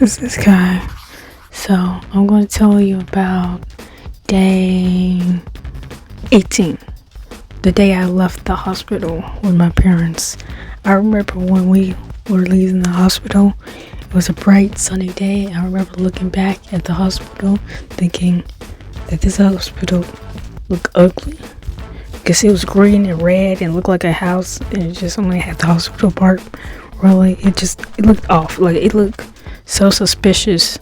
This is Kai. So I'm going to tell you about day 18, the day I left the hospital with my parents. I remember when we were leaving the hospital, it was a bright sunny day. I remember looking back at the hospital thinking that this hospital looked ugly because it was green and red and looked like a house, and it just only had the hospital part. Really, it looked off. Like, it looked so suspicious.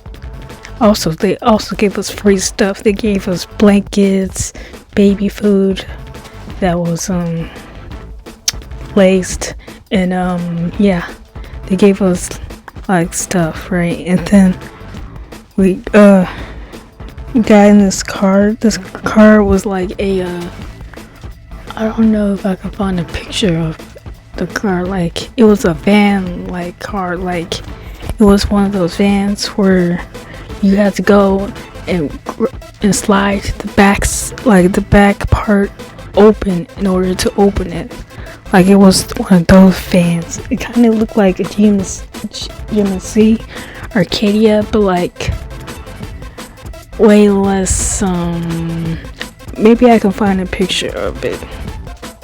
Also, they also gave us free stuff. They gave us blankets, baby food that was laced, and they gave us like stuff, right? And then we got in this car. This car was like I don't know if I can find a picture of the car. Like, it was a van like car. Like, it was one of those vans where you had to go and slide the back part open in order to open it. Like, it was one of those vans. It kind of looked like a GMC Arcadia, but like way less. Maybe I can find a picture of it.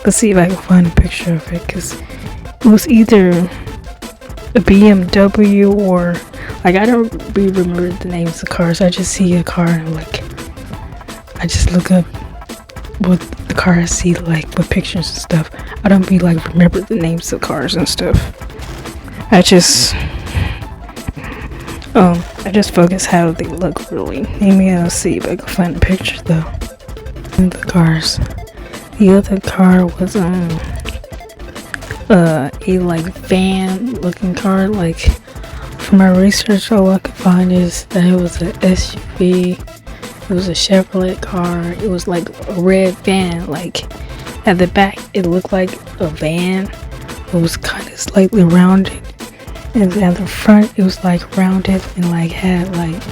Let's see if I can find a picture of it, because it was either a BMW or, like, I don't really remember the names of cars. I just see a car and I just look up what the car I see, like, with pictures and stuff. I don't be like remember the names of cars and stuff. I just focus how they look, really. Maybe I'll see if I can find a picture though. And the cars. The other car was a like van looking car. Like, from my research, all I could find is that it was an SUV. It was a Chevrolet car. It was like a red van. Like, at the back, it looked like a van. It was kind of slightly rounded, and at the front, it was like rounded and like had like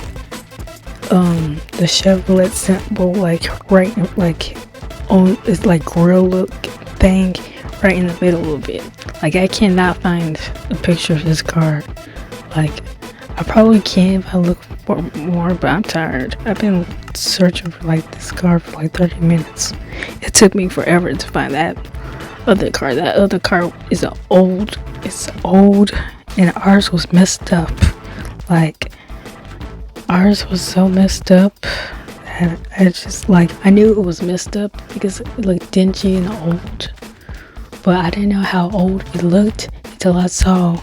the Chevrolet symbol like right like on this like grill look thing right in the middle of it. Like, I cannot find a picture of this car. Like, I probably can if I look for more, but I'm tired. I've been searching for like this car for like 30 minutes. It took me forever to find that other car. That other car is old, and ours was messed up. Like, ours was so messed up that I knew it was messed up because it looked dingy and old, but I didn't know how old it looked until I saw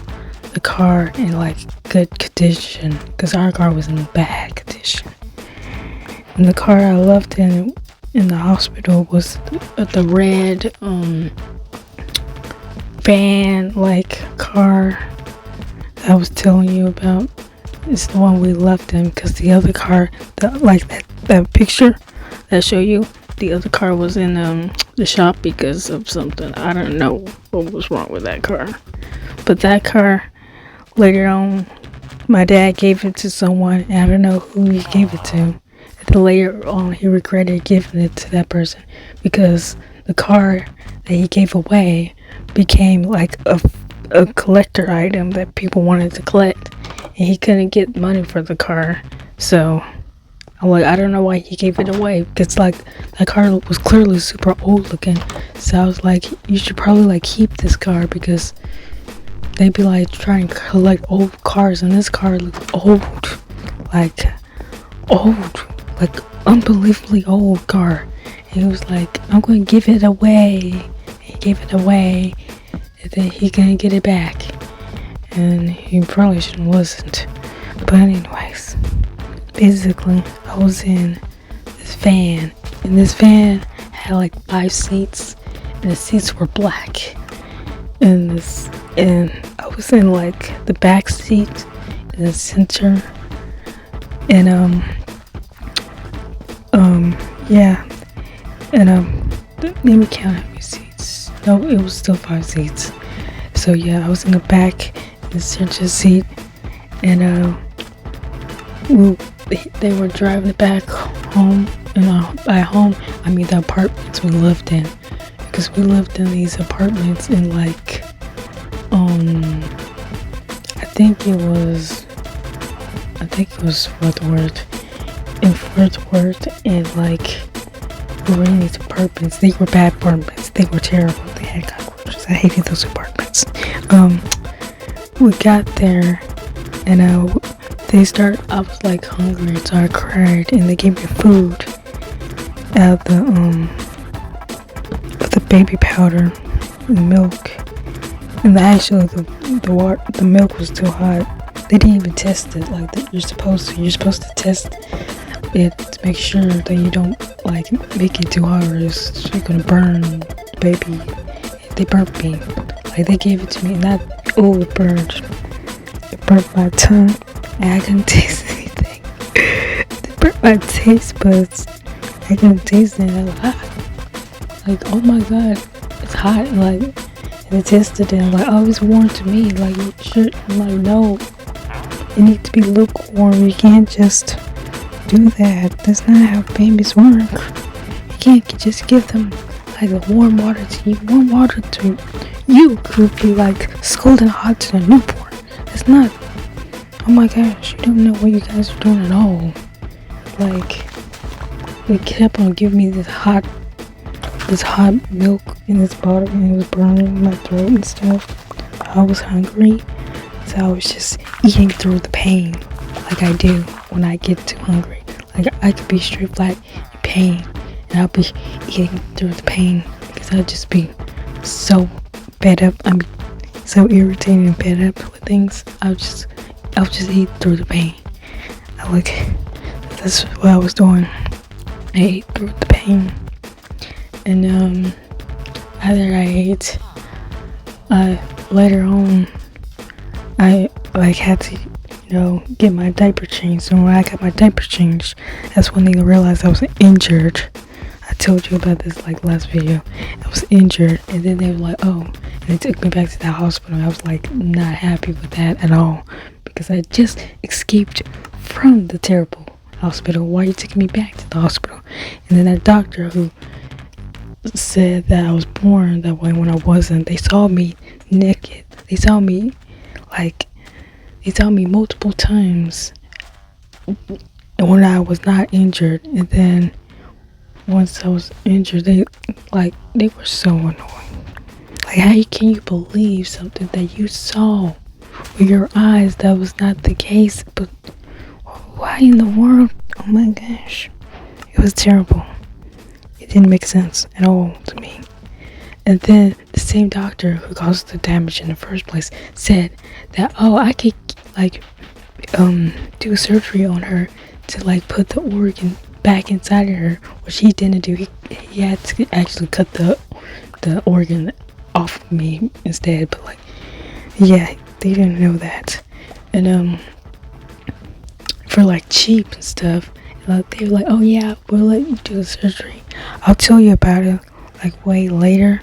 the car in like good condition, because our car was in bad condition. And the car I left in the hospital was the red van like car that I was telling you about. It's the one we left in, because the other car, that picture that I show you, the other car was in the shop because of something. I don't know what was wrong with that car. But that car, later on, my dad gave it to someone, and I don't know who he gave it to. And then later on, he regretted giving it to that person, because the car that he gave away became like a collector item that people wanted to collect, and he couldn't get money for the car. So I'm like, I don't know why he gave it away, because like that car was clearly super old looking. So I was like, you should probably like keep this car, because they'd be like trying to collect old cars, and this car looked old, like unbelievably old car. And he was like, I'm going to give it away. He gave it away, and then he couldn't get it back, and he probably shouldn't listened. But anyways, basically, I was in this van, and this van had like 5 seats, and the seats were black. And I was in like the back seat in the center, and let me count how many seats. No, it was still 5 seats. So yeah, I was in the back in the center seat, and they were driving back home, and by home I mean the apartments we lived in, because we lived in these apartments in like I think it was I think it was Fort Worth. In Fort Worth, and like we were in these apartments. They were bad apartments. They were terrible. They had cockroaches. I hated those apartments. We got there, and I was like hungry, so I cried, and they gave me food out of the baby powder and milk. And actually, the milk was too hot. They didn't even test it like that. You're supposed to test it to make sure that you don't like make it too hot, or else you're gonna burn the baby. They burnt me. Like they gave it to me, and it burned. It burnt my tongue, and I couldn't taste anything. They burnt my taste buds. I couldn't taste it. I was hot. Like, oh my god, it's hot. Like, and they tested it. And like, oh, it's warm to me. Like, you should. I'm like, no, it needs to be lukewarm. You can't just do that. That's not how babies work. You can't just give them like the warm water to you. Warm water to you could be like scalding hot to the newborn. It's not. Oh my gosh, you don't know what you guys are doing at all. Like, they kept on giving me this hot milk in this bottle, and it was burning my throat and stuff. I was hungry, so I was just eating through the pain, like I do when I get too hungry. Like, I could be straight flat in pain, and I'll be eating through the pain because I'll just be so fed up. I'm so irritated and fed up with things. I'll just eat through the pain. That's what I was doing. I ate through the pain, and after I ate, later on, I like had to, get my diaper changed. And when I got my diaper changed, that's when they realized I was injured. I told you about this like last video. I was injured, and then they were like, oh, and they took me back to the hospital. I was like not happy with that at all because I just escaped from the terrible hospital. Why are you taking me back to the hospital? And then that doctor who said that I was born that way when I wasn't, they saw me naked. They saw me multiple times when I was not injured, and then once I was injured, they were so annoying. Like, how can you believe something that you saw with your eyes that was not the case? But why in the world? Oh my gosh, it was terrible. It didn't make sense at all to me. And then the same doctor who caused the damage in the first place said that, oh, I could do surgery on her to put the organ back inside of her, which he didn't do. He had to actually cut the organ off of me instead. But yeah, they didn't know that. And for cheap and stuff, they were like, oh yeah, we'll let you do the surgery. I'll tell you about it way later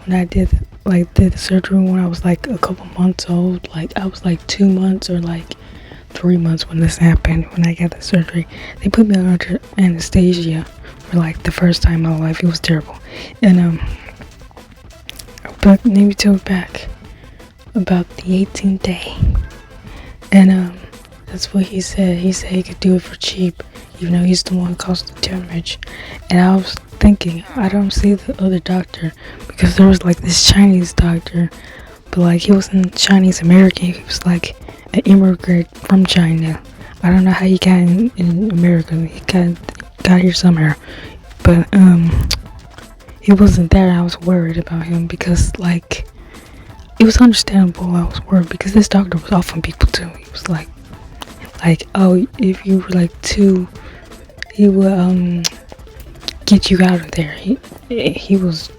when I did the surgery when I was a couple months old. I was 2 months or 3 months when this happened, when I got the surgery. They put me under anesthesia for the first time in my life. It was terrible. And but let me tell you back about the 18th day. And that's what he said. He said he could do it for cheap, even though he's the one who caused the damage. And I was thinking, I don't see the other doctor, because there was this Chinese doctor, but he wasn't Chinese American. He was an immigrant from China. I don't know how he got in America. He got here somehow, but he wasn't there. I was worried about him because it was understandable. I was worried because this doctor was offering people too. He was oh, if you were too, he would get you out of there. He was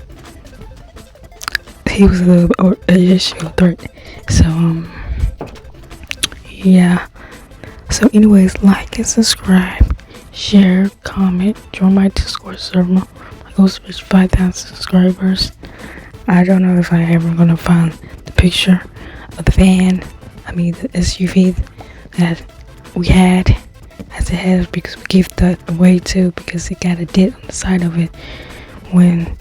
a issue threat. So yeah. So anyways, like and subscribe, share, comment, join my Discord server. My goal is to reach 5,000 subscribers. I don't know if I ever gonna find the picture of the the SUV that we had as a head, because we gave that away too, because it got a dent on the side of it when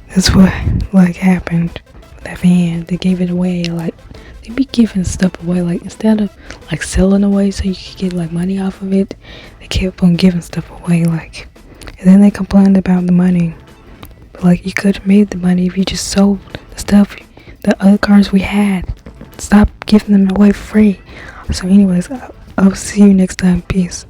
that's what happened with that van. They gave it away, they they be giving stuff away. Like, instead of like selling away so you could get like money off of it, they kept on giving stuff away. Like, and then they complained about the money. But like, you could have made the money if you just sold the stuff, the other cars we had. Stop giving them away for free. So anyways, I'll see you next time. Peace.